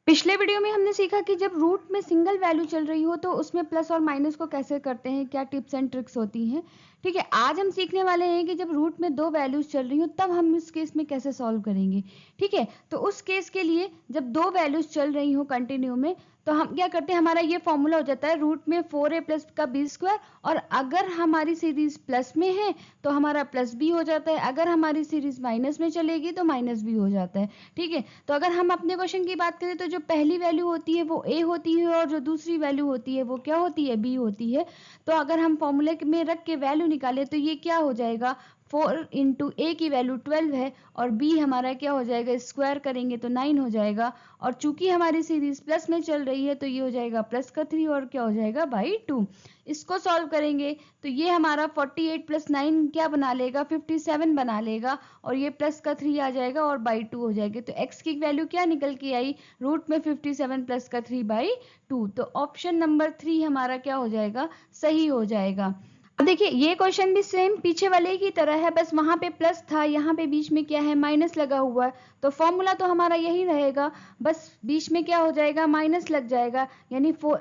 पिछले वीडियो में हमने सीखा कि जब रूट में सिंगल वैल्यू चल रही हो तो उसमें प्लस और माइनस को कैसे करते हैं, क्या टिप्स एंड ट्रिक्स होती हैं। ठीक है, आज हम सीखने वाले हैं कि जब रूट में दो वैल्यूज चल रही हो तब हम इस केस में कैसे सॉल्व करेंगे। ठीक है, तो उस केस के लिए जब दो वैल्यूज चल रही हो कंटिन्यू में तो हम क्या करते हैं, हमारा ये फॉर्मूला हो जाता है रूट में 4a प्लस का बी स्क्वायर, और अगर हमारी सीरीज प्लस में है तो हमारा प्लस बी हो जाता है, अगर हमारी सीरीज माइनस में चलेगी तो माइनस बी हो जाता है। ठीक है, तो अगर हम अपने क्वेश्चन की बात करें तो जो पहली वैल्यू होती है वो a होती है और जो दूसरी वैल्यू होती है वो क्या होती है, b होती है। तो अगर हम फॉर्मूले में रख के वैल्यू निकाले तो ये क्या हो जाएगा, 4 इंटू ए की वैल्यू 12 है और b हमारा क्या हो जाएगा, स्क्वायर करेंगे तो 9 हो जाएगा, और चूंकि हमारी सीरीज प्लस में चल रही है तो ये हो जाएगा प्लस का 3 और क्या हो जाएगा बाई 2। इसको सॉल्व करेंगे तो ये हमारा 48 प्लस 9 क्या बना लेगा, 57 बना लेगा, और ये प्लस का 3 आ जाएगा और बाई 2 हो जाएगी। तो x की वैल्यू क्या निकल के आई, रूट में 57 प्लस का 3 बाई 2। तो ऑप्शन नंबर 3 हमारा क्या हो जाएगा, सही हो जाएगा। अब देखिए ये क्वेश्चन भी सेम पीछे वाले की तरह है, बस वहां पे प्लस था, यहाँ पे बीच में क्या है, माइनस लगा हुआ है। तो फॉर्मूला तो हमारा यही रहेगा, बस बीच में क्या हो जाएगा, माइनस लग जाएगा। यानी 4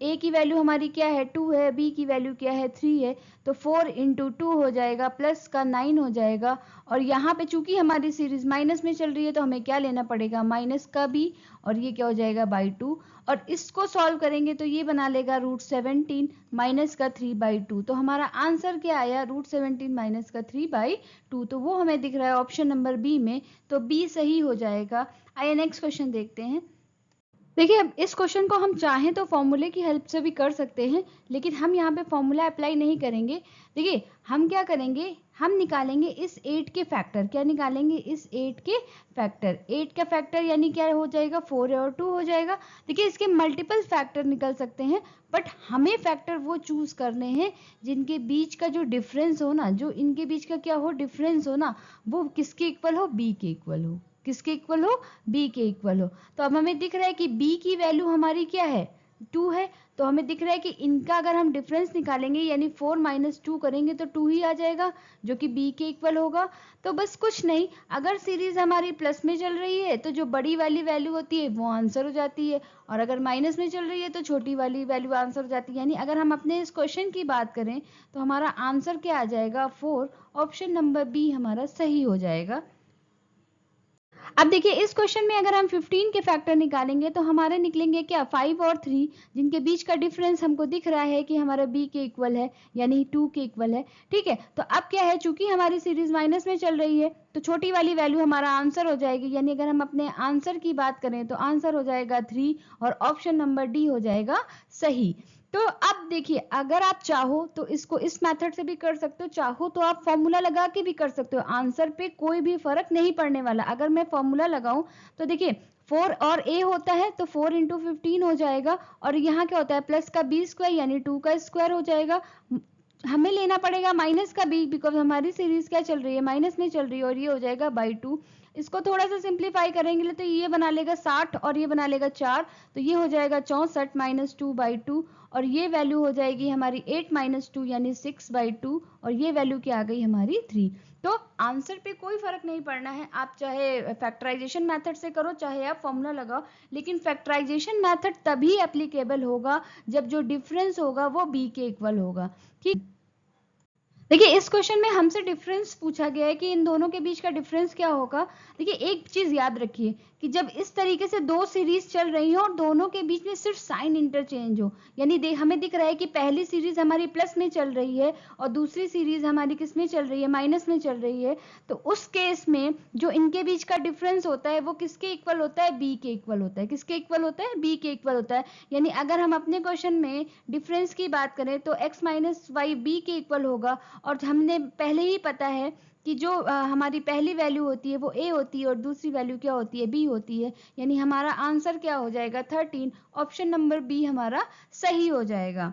ए की वैल्यू हमारी क्या है, 2 है, बी की वैल्यू क्या है, 3 है, तो 4 इंटू 2 हो जाएगा, प्लस का 9 हो जाएगा। और यहाँ पे चूंकि हमारी सीरीज माइनस में चल रही है तो हमें क्या लेना पड़ेगा, माइनस का बी, और ये क्या हो जाएगा बाई 2। और इसको सॉल्व करेंगे तो ये बना लेगा रूट 17 माइनस का 3 बाई 2। तो हमारा आंसर क्या आया, रूट 17 माइनस का 3 बाई 2। तो वो हमें दिख रहा है ऑप्शन नंबर बी में, तो बी सही हो जाएगा। आइए नेक्स्ट क्वेश्चन देखते हैं। देखिए अब इस क्वेश्चन को हम चाहें तो फॉर्मूले की हेल्प से भी कर सकते हैं, लेकिन हम यहाँ पे फॉर्मूला अप्लाई नहीं करेंगे। देखिए हम क्या करेंगे, हम निकालेंगे इस 8 के फैक्टर। क्या निकालेंगे, इस 8 के फैक्टर। 8 का फैक्टर यानी क्या हो जाएगा, 4 और 2 हो जाएगा। देखिए इसके मल्टीपल फैक्टर निकल सकते हैं, बट हमें फैक्टर वो चूज करने हैं जिनके बीच का जो डिफरेंस हो ना, जो इनके बीच का क्या हो, डिफरेंस हो ना, वो किसके इक्वल हो, बी के इक्वल हो। किसके इक्वल हो, बी के इक्वल हो। तो अब हमें दिख रहा है कि b की वैल्यू हमारी क्या है, 2 है। तो हमें दिख रहा है कि इनका अगर हम डिफरेंस निकालेंगे यानी 4 माइनस 2 करेंगे तो 2 ही आ जाएगा, जो कि b के इक्वल होगा। तो बस कुछ नहीं, अगर सीरीज हमारी प्लस में चल रही है तो जो बड़ी वाली वैल्यू होती है वो आंसर हो जाती है, और अगर माइनस में चल रही है तो छोटी वाली वैल्यू आंसर हो जाती है। यानी अगर हम अपने इस क्वेश्चन की बात करें तो हमारा आंसर क्या आ जाएगा, 4। ऑप्शन नंबर बी हमारा सही हो जाएगा। अब देखिए इस क्वेश्चन में अगर हम 15 के फैक्टर निकालेंगे तो हमारे निकलेंगे क्या, 5 और 3, जिनके बीच का डिफरेंस हमको दिख रहा है कि हमारा b के इक्वल है, यानी 2 के इक्वल है। ठीक है, तो अब क्या है, चूंकि हमारी सीरीज माइनस में चल रही है तो छोटी वाली वैल्यू हमारा आंसर हो जाएगी। यानी अगर हम अपने आंसर की बात करें तो आंसर हो जाएगा 3, और ऑप्शन नंबर डी हो जाएगा सही। तो अब देखिए अगर आप चाहो तो इसको इस मेथड से भी कर सकते हो, चाहो तो आप फॉर्मूला लगा के भी कर सकते हो, आंसर पे कोई भी फर्क नहीं पड़ने वाला। अगर मैं फॉर्मूला लगाऊं तो देखिए 4 और a होता है तो 4 इंटू 15 हो जाएगा, और यहाँ क्या होता है, प्लस का b स्क्वायर यानी 2 का स्क्वायर हो जाएगा। हमें लेना पड़ेगा माइनस का b, बिकॉज हमारी सीरीज क्या चल रही है, माइनस में चल रही है, और ये हो जाएगा बाई 2। इसको थोड़ा सा सिंप्लीफाई करेंगे तो ये बना लेगा 60 और ये बना लेगा 4, तो ये हो जाएगा 64 माइनस 2 बाई 2, और ये वैल्यू हो जाएगी हमारी 8 माइनस 2 यानी 6 बाई 2, और ये वैल्यू क्या आ गई हमारी 3। तो आंसर पे कोई फर्क नहीं पड़ना है, आप चाहे फैक्टराइजेशन मेथड से करो चाहे आप फॉर्मूला लगाओ, लेकिन फैक्टराइजेशन मेथड तभी एप्लीकेबल होगा जब जो डिफरेंस होगा वो b के इक्वल होगा। ठीक, देखिए इस क्वेश्चन में हमसे डिफरेंस पूछा गया है कि इन दोनों के बीच का डिफरेंस क्या होगा। देखिए एक चीज याद रखिए कि जब इस तरीके से दो सीरीज चल रही हो और दोनों के बीच में सिर्फ साइन इंटरचेंज हो, यानी हमें दिख रहा है कि पहली सीरीज हमारी प्लस में चल रही है और दूसरी सीरीज हमारी किस में चल रही है, माइनस में चल रही है, तो उस केस में जो इनके बीच का डिफरेंस होता है वो किसके इक्वल होता है, बी के इक्वल होता है। किसके इक्वल होता है, बी के इक्वल होता है। यानी अगर हम अपने क्वेश्चन में डिफरेंस की बात करें तो x माइनस वाई बी के इक्वल होगा, और हमने पहले ही पता है कि जो हमारी पहली वैल्यू होती है वो a होती है और दूसरी वैल्यू क्या होती है, b होती है। यानी हमारा आंसर क्या हो जाएगा, 13। ऑप्शन नंबर बी हमारा सही हो जाएगा।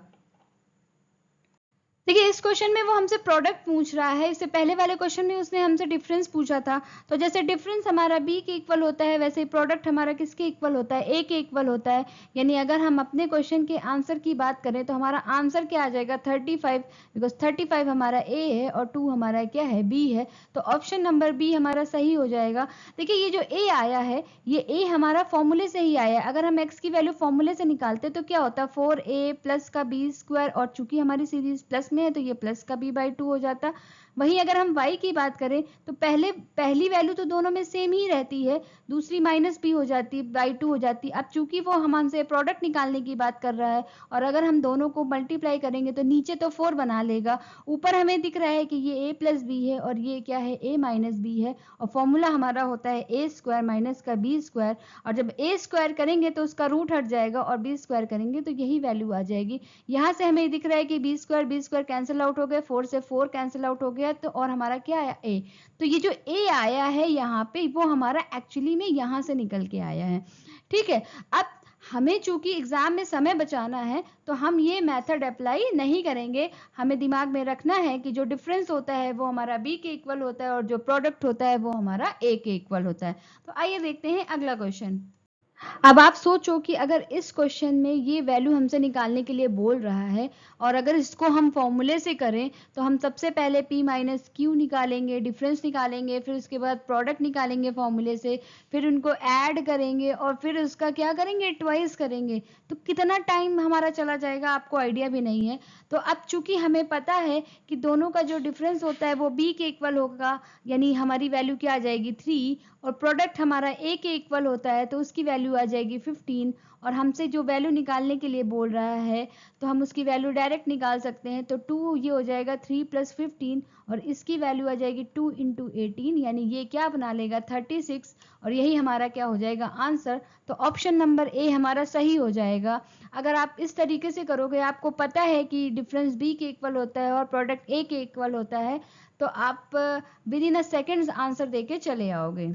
देखिए इस क्वेश्चन में वो हमसे प्रोडक्ट पूछ रहा है, इससे पहले वाले क्वेश्चन में उसने हमसे डिफरेंस पूछा था। तो जैसे डिफरेंस हमारा बी के इक्वल होता है, वैसे प्रोडक्ट हमारा किसके इक्वल होता है, ए के इक्वल होता है। यानी अगर हम अपने क्वेश्चन के आंसर की बात करें तो हमारा आंसर क्या आ जाएगा 35, बिकॉज 35 हमारा ए है और 2 हमारा क्या है, बी है। तो ऑप्शन नंबर बी हमारा सही हो जाएगा। देखिए ये जो ए आया है, ये ए हमारा फॉर्मूले से ही आया है। अगर हम एक्स की वैल्यू फॉर्मूले से निकालते तो क्या होता है, 4a प्लस का बी स्क्वायर, और चूंकि हमारी सीरीज प्लस में है तो ये प्लस का b/2 हो जाता। वहीं अगर हम y की बात करें तो पहली वैल्यू तो दोनों में सेम ही रहती है, दूसरी माइनस b हो जाती, by 2 हो जाती। अब चूंकि वो हमसे प्रोडक्ट निकालने की बात कर रहा है और अगर हम दोनों को मल्टीप्लाई करेंगे तो नीचे तो 4 बना लेगा, ऊपर हमें दिख रहा है कि ये a प्लस बी है और ये क्या है, a माइनस बी है। और फॉर्मूला हमारा होता है a स्क्वायर माइनस का b स्क्वायर, और जब a स्क्वायर करेंगे तो उसका रूट हट जाएगा और b स्क्वायर करेंगे तो यही वैल्यू आ जाएगी। यहाँ से हमें दिख रहा है कि b स्क्वायर कैंसिल आउट हो गए, 4 से 4 कैंसिल आउट हो गया, तो और हमारा क्या आया, a। तो ये जो a आया है यहाँ पे वो हमारा एक्चुअली में यहाँ से निकल के आया है। ठीक है, अब हमें चूंकि एग्जाम में समय बचाना है तो हम ये मेथड अप्लाई नहीं करेंगे। हमें दिमाग में रखना है कि जो डिफरेंस होता है वो हमारा b के इक्वल होता है और जो प्रोडक्ट होता है वो हमारा a के इक्वल होता है। तो आइए देखते हैं अगला क्वेश्चन। अब आप सोचो कि अगर इस क्वेश्चन में ये वैल्यू हमसे निकालने के लिए बोल रहा है और अगर इसको हम फॉर्मूले से करें तो हम सबसे पहले p माइनस क्यू निकालेंगे, डिफरेंस निकालेंगे, फिर उसके बाद प्रोडक्ट निकालेंगे फॉर्मूले से, फिर उनको ऐड करेंगे और फिर उसका क्या करेंगे, ट्वाइस करेंगे। तो कितना टाइम हमारा चला जाएगा आपको आइडिया भी नहीं है। तो अब चूंकि हमें पता है कि दोनों का जो डिफरेंस होता है वो b के इक्वल होगा, यानी हमारी वैल्यू क्या आ जाएगी 3, और प्रोडक्ट हमारा a के इक्वल होता है तो उसकी वैल्यू आ जाएगी 15। और हमसे जो वैल्यू निकालने के लिए बोल रहा है तो हम उसकी वैल्यू डायरेक्ट निकाल सकते हैं। तो 2 ये हो जाएगा 3 + 15 और इसकी वैल्यू आ जाएगी 2 × 18, यानी ये क्या बना लेगा 36, और यही हमारा क्या हो जाएगा आंसर। तो ऑप्शन नंबर ए हमारा सही हो जाएगा। अगर आप इस तरीके से करोगे, आपको पता है कि डिफरेंस b के इक्वल होता है और प्रोडक्ट a के इक्वल होता है, तो आप with in a seconds answer देके चले आओगे।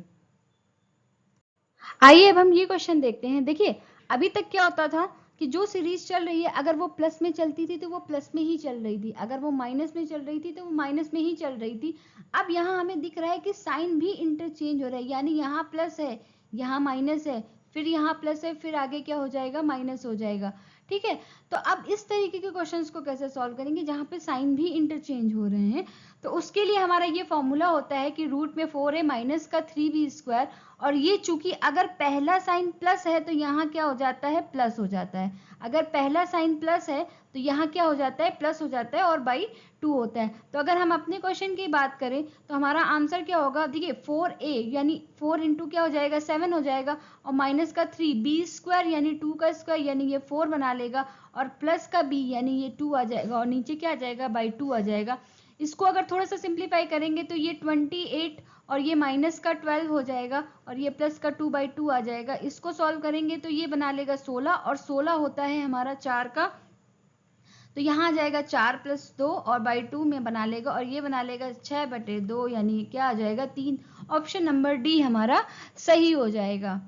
आइए अब हम ये क्वेश्चन देखते हैं। देखिए अभी तक क्या होता था कि जो सीरीज चल रही है अगर वो प्लस में चलती थी तो वो प्लस में ही चल रही थी, अगर वो माइनस में चल रही थी तो वो माइनस में ही चल रही थी। अब यहाँ हमें दिख रहा है कि साइन भी इंटरचेंज हो रहा है, यानी यहाँ प्लस है, यहाँ माइनस है, फिर यहाँ प्लस है, फिर आगे क्या हो जाएगा, माइनस हो जाएगा। ठीक है, तो अब इस तरीके के क्वेश्चंस को कैसे सॉल्व करेंगे जहाँ पे साइन भी इंटरचेंज हो रहे हैं। तो उसके लिए हमारा ये फॉर्मूला होता है कि रूट में 4a माइनस का 3b स्क्वायर, और ये चूंकि अगर पहला साइन प्लस है तो यहाँ क्या हो जाता है, प्लस हो जाता है। अगर पहला साइन प्लस है तो यहाँ क्या हो जाता है, प्लस हो जाता है और बाई 2 होता है। तो अगर हम अपने क्वेश्चन की बात करें तो हमारा आंसर क्या होगा, देखिए 4a यानी 4 × क्या हो जाएगा 7 हो जाएगा, और माइनस का 3 b स्क्वायर यानी 2 का स्क्वायर यानी ये 4 बना लेगा, और प्लस का b यानी ये 2 आ जाएगा, और नीचे क्या आ जाएगा, बाई 2 आ जाएगा। इसको अगर थोड़ा सा सिंप्लीफाई करेंगे तो ये 28 और ये माइनस का 12 हो जाएगा, और ये प्लस का 2/2 आ जाएगा। इसको सॉल्व करेंगे तो ये बना लेगा 16, और 16 होता है हमारा 4 का, तो यहाँ आ जाएगा 4 + 2 और बाई 2 में बना लेगा, और ये बना लेगा 6/2, यानी क्या आ जाएगा 3। ऑप्शन नंबर डी हमारा सही हो जाएगा।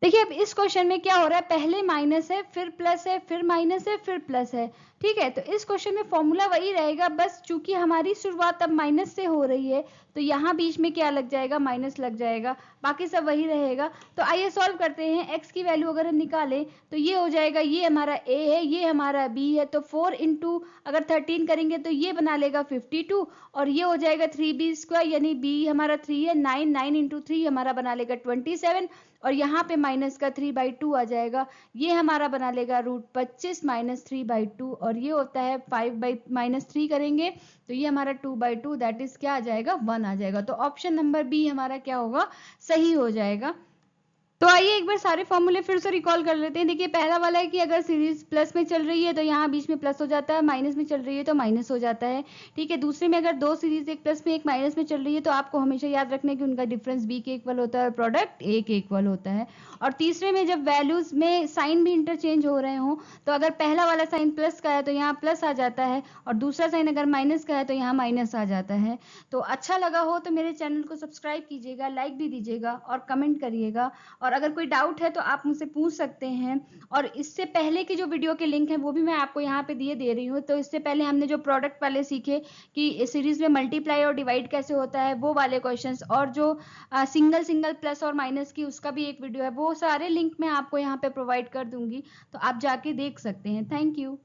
देखिए अब इस क्वेश्चन में क्या हो रहा है, पहले माइनस है, फिर प्लस है, फिर माइनस है, फिर प्लस है। ठीक है, तो इस क्वेश्चन में फॉर्मूला वही रहेगा, बस चूंकि हमारी शुरुआत अब माइनस से हो रही है तो यहाँ बीच में क्या लग जाएगा, माइनस लग जाएगा, बाकी सब वही रहेगा। तो आइए सॉल्व करते हैं। x की वैल्यू अगर हम निकालें तो ये हो जाएगा, ये हमारा a है, ये हमारा b है, तो 4 × अगर 13 करेंगे तो ये बना लेगा 52, और ये हो जाएगा 3b स्क्वायर यानी b हमारा 3 है, 9 × 3 हमारा बना लेगा 27, और यहाँ पे माइनस का 3/2 आ जाएगा, ये हमारा बना लेगा रूट 25 माइनस 3/2, और ये होता है 5/-3 करेंगे तो ये हमारा 2/2, दैट इज क्या आ जाएगा 1 आ जाएगा। तो ऑप्शन नंबर बी हमारा क्या होगा, सही हो जाएगा। तो आइए एक बार सारे फॉर्मूले फिर से रिकॉल कर लेते हैं। देखिए पहला वाला है कि अगर सीरीज प्लस में चल रही है तो यहाँ बीच में प्लस हो जाता है, माइनस में चल रही है तो माइनस हो जाता है। ठीक है, दूसरे में अगर दो सीरीज एक प्लस में एक माइनस में चल रही है तो आपको हमेशा याद रखना है कि उनका डिफरेंस b के इक्वल होता है और प्रोडक्ट a के इक्वल होता है। और तीसरे में जब वैल्यूज में साइन भी इंटरचेंज हो रहे हों तो अगर पहला वाला साइन प्लस का है तो यहाँ प्लस आ जाता है, और दूसरा साइन अगर माइनस का है तो यहाँ माइनस आ जाता है। तो अच्छा लगा हो तो मेरे चैनल को सब्सक्राइब कीजिएगा, लाइक भी दीजिएगा और कमेंट करिएगा। और और अगर कोई डाउट है तो आप मुझसे पूछ सकते हैं। और इससे पहले की जो वीडियो के लिंक है वो भी मैं आपको यहाँ पे दे रही हूँ। तो इससे पहले हमने जो प्रोडक्ट वाले सीखे कि सीरीज में मल्टीप्लाई और डिवाइड कैसे होता है, वो वाले क्वेश्चंस, और जो सिंगल सिंगल प्लस और माइनस की उसका भी एक वीडियो है, वो सारे लिंक मैं आपको यहाँ पे प्रोवाइड कर दूंगी, तो आप जाके देख सकते हैं। Thank you.